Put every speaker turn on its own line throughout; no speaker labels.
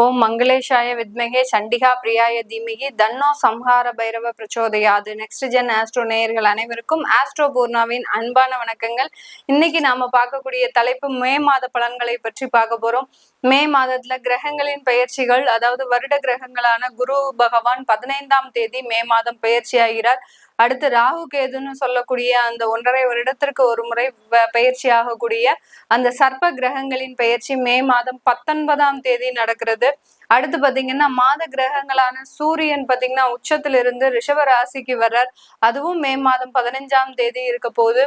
ஓம் மங்களேஷாய வித்மகே சண்டிகா பிரியாய தீமிகி தன்னோ சம்ஹார Bhairava பிரச்சோதயாது. Next gen astro நேயர்கள் அனைவருக்கும் ஆஸ்ட்ரோ பூர்ணாவின் அன்பான வணக்கங்கள். இன்னைக்கு நாம பார்க்கக்கூடிய தலைப்பு மே மாத பலன்களை பற்றி பார்க்க போறோம். மே மாதத்துல கிரகங்களின் பெயர்ச்சிகள், அதாவது வருட கிரகங்களான குரு பகவான் 15ஆம் தேதி மே மாதம் பெயர்ச்சி ஆகிறார். அடுத்து ராகு கேதுன்னு சொல்லக்கூடிய அந்த 1.5 வருடத்திற்கு ஒரு முறை பயிற்சி ஆகக்கூடிய அந்த சர்ப்ப கிரகங்களின் பயிற்சி மே மாதம் 19ஆம் தேதி நடக்கிறது. அடுத்து பாத்தீங்கன்னா மாத கிரகங்களான சூரியன் பாத்தீங்கன்னா உச்சத்திலிருந்து ரிஷப ராசிக்கு வர்றார். அதுவும் மே மாதம் 15ஆம் தேதி இருக்க போது.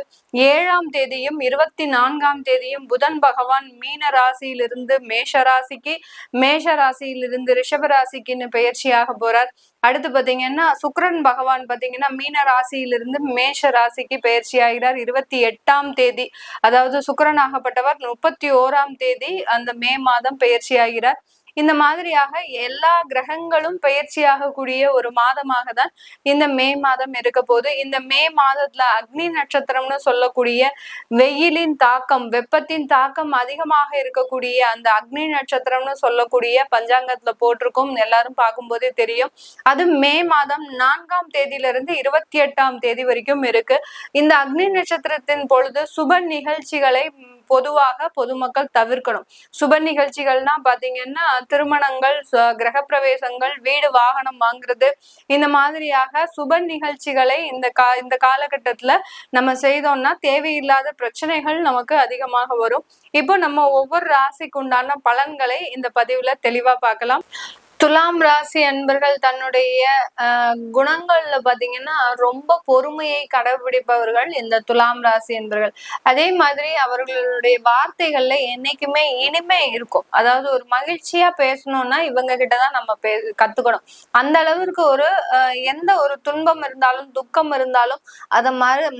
7ஆம் தேதியும் 24ஆம் தேதியும் புதன் பகவான் மீன ராசியிலிருந்து மேஷ ராசிக்கு, மேஷ ராசியிலிருந்து ரிஷப ராசிக்குன்னு பயிற்சியாக போறார். அடுத்து பாத்தீங்கன்னா சுக்கிரன் பகவான் பாத்தீங்கன்னா மீன ராசியிலிருந்து மேஷ ராசிக்கு பயிற்சி ஆகிறார் 28ஆம் தேதி. அதாவது சுக்கிரன் ஆகப்பட்டவர் 31ஆம் தேதி அந்த மே மாதம் பயிற்சி ஆகிறார். இந்த மாதிரியாக எல்லா கிரகங்களும் பயிற்சியாக கூடிய ஒரு மாதமாக தான் இந்த மே மாதம் இருக்க போது. இந்த மே மாதத்துல அக்னி நட்சத்திரம்னு சொல்லக்கூடிய வெயிலின் தாக்கம், வெப்பத்தின் தாக்கம் அதிகமாக இருக்கக்கூடிய அந்த அக்னி நட்சத்திரம்னு சொல்லக்கூடிய பஞ்சாங்கத்துல போட்டிருக்கும், எல்லாரும் பார்க்கும்போதே தெரியும். அது மே மாதம் 4ஆம் தேதியிலிருந்து 28ஆம் தேதி வரைக்கும் இருக்கு. இந்த அக்னி நட்சத்திரத்தின் பொழுது சுப நிகழ்ச்சிகளை பொதுவாக பொதுமக்கள் தவிர்க்கணும். சுப நிகழ்ச்சிகள்னா பாத்தீங்கன்னா திருமணங்கள், கிரகப்பிரவேசங்கள், வீடு வாகனம் வாங்குறது, இந்த மாதிரியாக சுப நிகழ்ச்சிகளை இந்த காலகட்டத்துல நம்ம செய்தோம்னா தேவையில்லாத பிரச்சனைகள் நமக்கு அதிகமாக வரும். இப்போ நம்ம ஒவ்வொரு ராசிக்கு உண்டான பலன்களை இந்த பதிவுல தெளிவா பார்க்கலாம். துலாம் ராசி அன்பர்கள் தன்னுடைய குணங்கள்ல பாத்தீங்கன்னா ரொம்ப பொறுமையை கடைபிடிப்பவர்கள் இந்த துலாம் ராசி அன்பர்கள். அதே மாதிரி அவர்களுடைய வார்த்தைகள்ல என்னைக்குமே இனிமை இருக்கும். அதாவது ஒரு மகிழ்ச்சியா பேசணும்னா இவங்க கிட்டதான் நம்ம கத்துக்கணும். அந்த அளவிற்கு ஒரு எந்த ஒரு துன்பம் இருந்தாலும் துக்கம் இருந்தாலும் அதை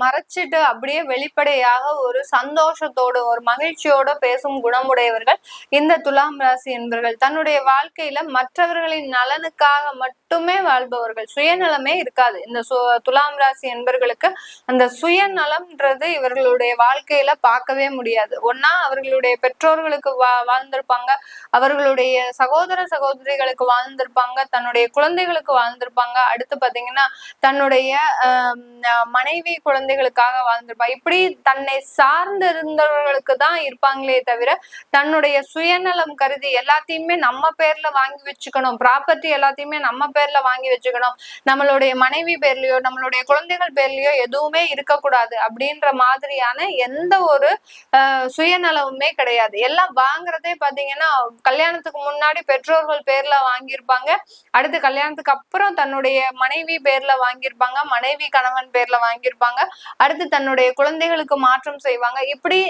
மறைச்சிட்டு அப்படியே வெளிப்படையாக ஒரு சந்தோஷத்தோடு ஒரு மகிழ்ச்சியோட பேசும் குணமுடையவர்கள் இந்த துலாம் ராசி என்பவர்கள். தன்னுடைய வாழ்க்கையில மற்றவர்களின் நலனுக்காக மட்டுமே வாழ்பவர்கள். சுயநலமே இருக்காது இந்த துலாம் ராசி என்பவர்களுக்கு. அந்த சுயநலம்ன்றது இவர்களுடைய வாழ்க்கையில பார்க்கவே முடியாது. ஒன்னா அவர்களுடைய பெற்றோர்களுக்கு வாழ்ந்திருப்பாங்க, அவர்களுடைய சகோதர சகோதரிகளுக்கு வாழ்ந்திருப்பாங்க, தன்னுடைய குழந்தைகளுக்கு வாழ்ந்திருப்பாங்க, அடுத்து பாத்தீங்கன்னா தன்னுடைய மனைவி குழந்தைகளுக்காக வாழ்ந்திருப்பாங்க. இப்படி தன்னை சார்ந்திருந்தவர்களுக்கு தான் இருப்பாங்களே தவிர தன்னுடைய சுயநலம் கருதி எல்லாத்தையுமே நம்ம பேர்ல வாங்கி வச்சுக்கணும், ப்ராப்பர்ட்டி எல்லாத்தையுமே நம்ம பேர்ல வாங்கி வச்சுக்கணும், நம்மளுடைய மனைவி பேர்லயோ நம்மளுடைய குழந்தைகள் பேர்லயோ எதுவுமே இருக்கக்கூடாது அப்படின்ற மாதிரியான எந்த ஒரு சுயநலமுமே கிடையாது. எல்லாம் வாங்குறதே பாத்தீங்கன்னா கல்யாணத்துக்கு முன்னாடி பெற்றோர்கள் பேர்ல வாங்கியிருப்பாங்க, அடுத்து கல்யாணத்துக்கு அப்புறம் தன்னுடைய மனைவி பேர்ல வாங்கியிருப்பாங்க, மனைவி கணவன் பேர்ல வாங்கியிருப்பாங்க, அடுத்து தன்னுடைய குழந்தைகளுக்கு மாற்றம் செய்வாங்க. இப்படி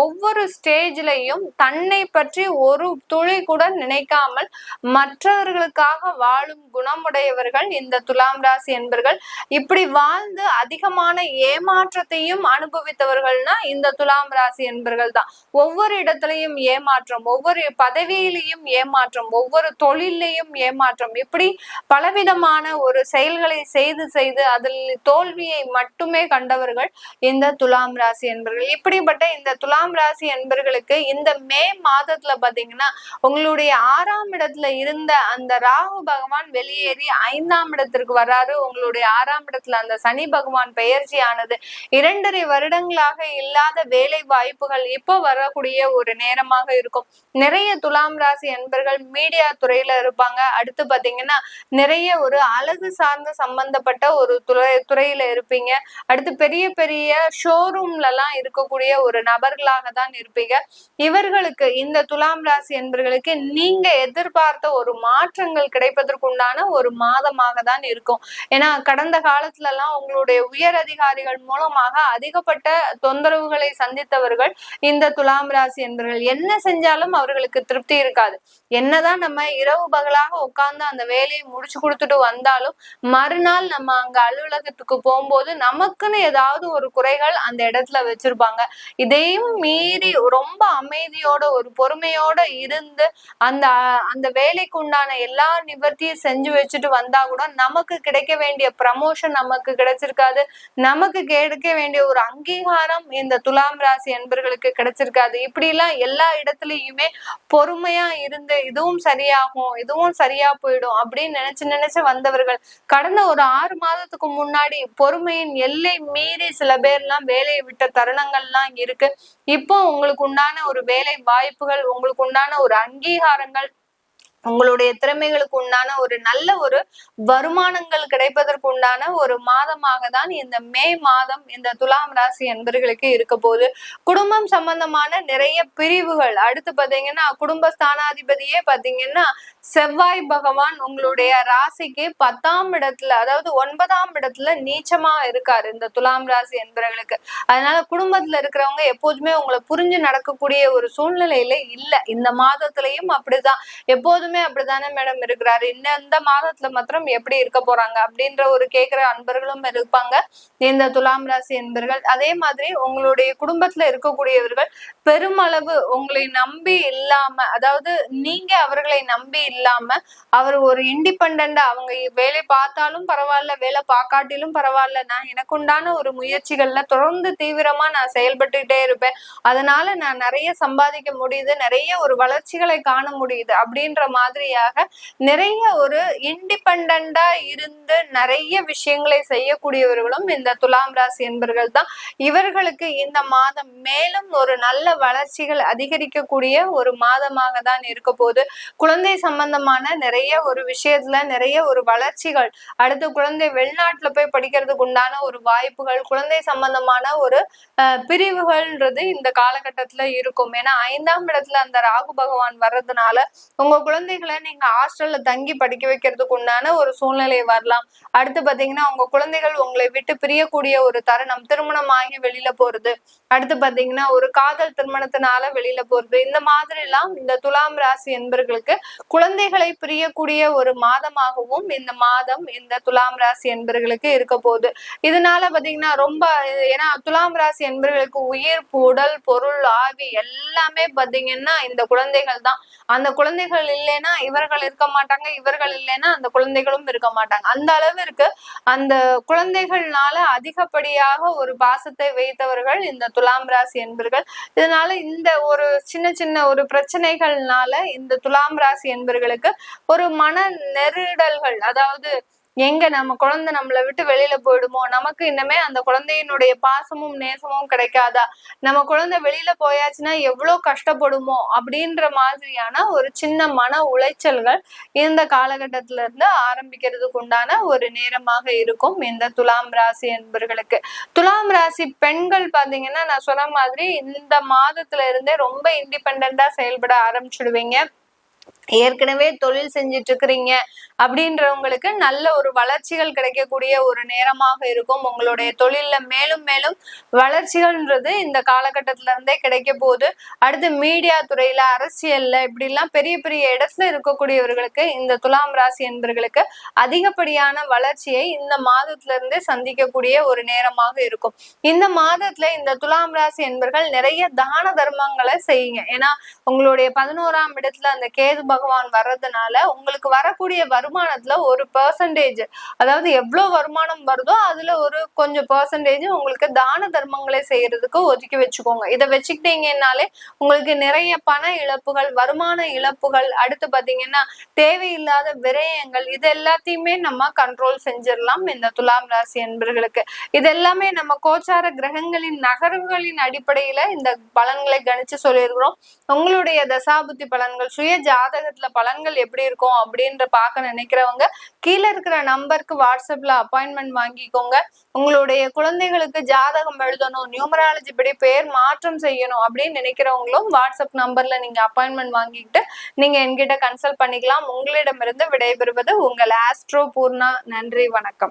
ஒவ்வொரு ஸ்டேஜ்லயும் தன்னை பற்றி ஒரு துளி கூட நினைக்காமல் மற்றவர்களுக்காக வாழும் குணமுடையவர்கள் இந்த துலாம் ராசி என்பர்கள். இப்படி வாழ்ந்து அதிகமான ஏமாற்றத்தையும் அனுபவித்தவர்கள்னா இந்த துலாம் ராசி என்பர்கள் தான். ஒவ்வொரு இடத்துலயும் ஏமாற்றம், ஒவ்வொரு பதவியிலையும் ஏமாற்றம், ஒவ்வொரு தொழிலையும் ஏமாற்றம், இப்படி பலவிதமான ஒரு செயல்களை செய்து அதில் தோல்வியை மட்டுமே கண்டவர்கள் இந்த துலாம் ராசி என்பர்கள். இப்படிப்பட்ட இந்த துலாம் ராசி என்பர்களுக்கு இந்த மே மாதத்துல பாத்தீங்கன்னா உங்களுடைய 6ஆம் இடத்துல இருந்த அந்த ராகு பகவான் வெளியேறி 5ஆம் இடத்திற்கு வராரு. உங்களுடைய 6ஆம் இடத்துல அந்த சனி பகவான் பெயர்ச்சி ஆனது 2.5 வருடங்களாக இல்லாத வேலை வாய்ப்புகள் இப்போ வரக்கூடிய ஒரு நேரமாக இருக்கும். நிறைய துலாம் ராசி என்பர்கள் மீடியா துறையில இருப்பாங்க. அடுத்து பாத்தீங்கன்னா நிறைய ஒரு அழகு சார்ந்த சம்பந்தப்பட்ட ஒரு துறையில இருப்பீங்க. அடுத்து பெரிய பெரிய ஷோரூம்ல எல்லாம் இருக்கக்கூடிய ஒரு நபர்களாக தான் இருப்பீங்க. இவர்களுக்கு இந்த துலாம் ராசி என்பர்களுக்கு நீங்க எதிர்பார்த்த ஒரு மாற்றங்கள் கிடைப்பதற்குண்டான ஒரு மாதமாக தான் இருக்கும். ஏன்னா கடந்த காலத்துல எல்லாம் உங்களுடைய உயர் அதிகாரிகள் மூலமாக அதிகப்பட்ட தொந்தரவுகளை சந்தித்தவர்கள் இந்த துலாம் ராசி என்பர்கள். என்ன செஞ்சாலும் அவர்களுக்கு திருப்தி இருக்காது. என்னதான் நம்ம இரவு பகலாக உட்கார்ந்து அந்த வேலையை முடிச்சு கொடுத்துட்டு வந்தாலும் மறுநாள் நம்ம அங்க அலுவலகத்துக்கு போகும்போது நமக்குன்னு ஏதாவது ஒரு குறைகள் அந்த இடத்துல வச்சிருப்பாங்க. இதையும் மீறி ரொம்ப அமைதியோட ஒரு பொறுமையோட இருந்து அந்த வேலைக்கு உண்டான உண்டான எல்லா நிவர்த்தியும் செஞ்சு வச்சுட்டு வந்தா கூட நமக்கு கிடைக்க வேண்டிய ப்ரமோஷன் நமக்கு கிடைச்சிருக்காது, நமக்கு கிடைக்க வேண்டிய ஒரு அங்கீகாரம் இந்த துலாம் ராசி என்பர்களுக்கு கிடைச்சிருக்காது. இப்படி எல்லாம் எல்லா இடத்துலயுமே பொறுமையா இருந்து இதுவும் சரியாகும், இதுவும் சரியா போயிடும் அப்படின்னு நினைச்சு வந்தவர்கள் கடந்த ஒரு 6 மாதத்துக்கு முன்னாடி பொறுமையின் எல்லை மீறி சில பேர்லாம் வேலையை விட்ட தருணங்கள்லாம் இருக்கு. இப்போ உங்களுக்கு உண்டான ஒரு வேலை வாய்ப்புகள், உங்களுக்கு உண்டான ஒரு அங்கீகாரங்கள், உங்களுடைய திறமைகளுக்கு உண்டான ஒரு நல்ல ஒரு வருமானங்கள் கிடைப்பதற்கு உண்டான ஒரு மாதமாக தான் இந்த மே மாதம் இந்த துலாம் ராசி என்பர்களுக்கு இருக்க போகுது. குடும்பம் சம்பந்தமான நிறைய பிரிவுகள், அடுத்து பாத்தீங்கன்னா குடும்ப ஸ்தானாதிபதியே பாத்தீங்கன்னா செவ்வாய் பகவான் உங்களுடைய ராசிக்கு 10ஆம் இடத்துல, அதாவது 9ஆம் இடத்துல நீச்சமா இருக்காரு இந்த துலாம் ராசி என்பர்களுக்கு. அதனால குடும்பத்துல இருக்கிறவங்க எப்போதுமே உங்களை புரிஞ்சு நடக்கக்கூடிய ஒரு சூழ்நிலையில இல்ல. இந்த மாதத்திலையும் அப்படிதான், எப்போதுமே அப்படித்தானே மேடம் இருக்கிறாரு, இந்த மாதத்துல மாத்திரம் எப்படி இருக்க போறாங்க அப்படின்ற ஒரு கேக்குற அன்பர்களும் இருப்பாங்க இந்த துலாம் ராசி என்பர்கள். அதே மாதிரி உங்களுடைய குடும்பத்துல இருக்கக்கூடியவர்கள் பெருமளவு உங்களை நம்பி இல்லாம, அதாவது நீங்க அவர்களை நம்பி இல்லாம அவர் ஒரு இண்டிபெண்டா அவங்க வேலை பார்த்தாலும் பரவாயில்ல, வேலை பார்க்காட்டிலும் பரவாயில்ல, நான் எனக்கு உண்டான ஒரு முயற்சிகள்ல தொடர்ந்து தீவிரமா நான் செயல்பட்டுட்டே இருப்பேன், அதனால நான் நிறைய சம்பாதிக்க முடியுது, நிறைய ஒரு வளர்ச்சிகளை காண முடியுது அப்படின்ற மாதிரியாக நிறைய ஒரு இண்டிபெண்டா இருந்து நிறைய விஷயங்களை செய்யக்கூடியவர்களும் இந்த துலாம் ராசி என்பர்கள் தான். இவர்களுக்கு இந்த மாதம் மேலும் ஒரு நல்ல வளர்ச்சிகள் அதிகரிக்கக்கூடிய ஒரு மாதமாக தான் இருக்க போகுது. குழந்தை சம்பந்தமான நிறைய ஒரு விஷயத்துல நிறைய ஒரு வளர்ச்சிகள், அடுத்து குழந்தை வெளிநாட்டுல போய் படிக்கிறதுக்கு உண்டான ஒரு வாய்ப்புகள், குழந்தை சம்பந்தமான ஒரு பிரிவுகள்ன்றது இந்த காலகட்டத்துல இருக்கும். ஏன்னா 5ஆம் இடத்துல அந்த ராகு பகவான் வர்றதுனால உங்க குழந்தைகளை நீங்க ஹாஸ்டல்ல தங்கி படிக்க வைக்கிறதுக்கு உண்டான ஒரு சூழ்நிலை வரலாம். அடுத்து பாத்தீங்கன்னா உங்க குழந்தைகள் உங்களை விட்டு பிரியக்கூடிய ஒரு தருணம், திருமணமாகி வெளியில போறது, அடுத்து பாத்தீங்கன்னா ஒரு காதல் திருமணத்தினால வெளியில போறது, இந்த மாதிரி எல்லாம் இந்த துலாம் ராசி என்பர்களுக்கு குழந்தைகளை பிரியக்கூடிய ஒரு மாதமாகவும் இந்த மாதம் இந்த துலாம் ராசி என்பர்களுக்கு இருக்க போகுது. இதனால பாத்தீங்கன்னா ரொம்ப, ஏன்னா துலாம் ராசி என்பர்களுக்கு உயிர், உடல், பொருள், ஆவி எல்லாமே பாத்தீங்கன்னா இந்த குழந்தைகள் தான். அந்த குழந்தைகள் இல்லைன்னா இவர்கள் இருக்க மாட்டாங்க, இவர்கள் இல்லைன்னா அந்த குழந்தைகளும் இருக்க மாட்டாங்க. அந்த அளவிற்கு அந்த குழந்தைகள்னால அதிகப்படியாக ஒரு பாசத்தை வைத்தவர்கள் இந்த துலாம் ராசி என்பர்கள். இதனால இந்த ஒரு சின்ன ஒரு பிரச்சனைகள்னால இந்த துலாம் ராசி என்பர்களுக்கு ஒரு மன நெருடல்கள், அதாவது எங்க நம்ம குழந்தை நம்மளை விட்டு வெளியில போயிடுமோ, நமக்கு இன்னமே அந்த குழந்தையினுடைய பாசமும் நேசமும் கிடைக்காதா, நம்ம குழந்தை வெளியில போயாச்சுன்னா எவ்வளவு கஷ்டப்படுமோ அப்படின்ற மாதிரியான ஒரு சின்ன மன உளைச்சல்கள் இந்த காலகட்டத்தில இருந்து ஆரம்பிக்கிறதுக்கு உண்டான ஒரு நேரமாக இருக்கும் இந்த துலாம் ராசி என்பர்களுக்கு. துலாம் ராசி பெண்கள் பாத்தீங்கன்னா நான் சொன்ன மாதிரி இந்த மாதத்துல இருந்தே ரொம்ப இண்டிபெண்டா செயல்பட ஆரம்பிச்சுடுவீங்க. ஏற்கனவே தொழில் செஞ்சிட்டு இருக்கிறீங்க அப்படின்றவங்களுக்கு நல்ல ஒரு வளர்ச்சிகள் கிடைக்கக்கூடிய ஒரு நேரமாக இருக்கும். உங்களுடைய தொழில்ல மேலும் மேலும் வளர்ச்சிகள்ன்றது இந்த காலகட்டத்தில இருந்தே கிடைக்க போகுது. அடுத்து மீடியா துறையில, அரசியல்ல இப்படி எல்லாம் பெரிய பெரிய இடத்துல இருக்கக்கூடியவர்களுக்கு இந்த துலாம் ராசி என்பர்களுக்கு அதிகப்படியான வளர்ச்சியை இந்த மாதத்துல இருந்தே சந்திக்கக்கூடிய ஒரு நேரமாக இருக்கும். இந்த மாதத்துல இந்த துலாம் ராசி என்பர்கள் நிறைய தான தர்மங்களை செய்யுங்க. ஏன்னா உங்களுடைய 11ஆம் இடத்துல அந்த கேது பகவான் வர்றதுனால உங்களுக்கு வரக்கூடிய வருமானத்துல ஒரு பெர்சன்டேஜ், அதாவது எவ்வளவு வருமானம் வருதோ அதுல ஒரு கொஞ்சம் பெர்சன்டேஜ் உங்களுக்கு தான தர்மங்களை செய்யறதுக்கு ஒதுக்கி வச்சுக்கோங்க. இதை வச்சுக்கிட்டீங்கன்னாலே உங்களுக்கு நிறைய பண இழப்புகள், வருமான இழப்புகள், அடுத்து பாத்தீங்கன்னா தேவையில்லாத விரயங்கள், இது எல்லாத்தையுமே நம்ம கண்ட்ரோல் செஞ்சிடலாம் இந்த துலாம் ராசி என்பர்களுக்கு. இது எல்லாமே நம்ம கோச்சார கிரகங்களின் நகர்வுகளின் அடிப்படையில இந்த பலன்களை கணிச்சு சொல்லியிருக்கிறோம். உங்களுடைய தசாபுத்தி பலன்கள், சுய ஜாதகத்துல பலன்கள் எப்படி இருக்கும் அப்படின்ற பார்க்க நினைக்கிறவங்க கீழே இருக்கிற நம்பருக்கு வாட்ஸ்அப்ல அப்பாயின்மெண்ட் வாங்கிக்கோங்க. உங்களுடைய குழந்தைகளுக்கு ஜாதகம் எழுதணும், நியூமராலஜி படி பேர் மாற்றம் செய்யணும் அப்படின்னு நினைக்கிறவங்களும் வாட்ஸ்அப் நம்பர்ல நீங்க அப்பாயின்மெண்ட் வாங்கிக்கிட்டு நீங்க என்கிட்ட கன்சல்ட் பண்ணிக்கலாம். உங்களிடமிருந்து விடைபெறுவது உங்கள் ஆஸ்ட்ரோ பூர்ணா. நன்றி, வணக்கம்.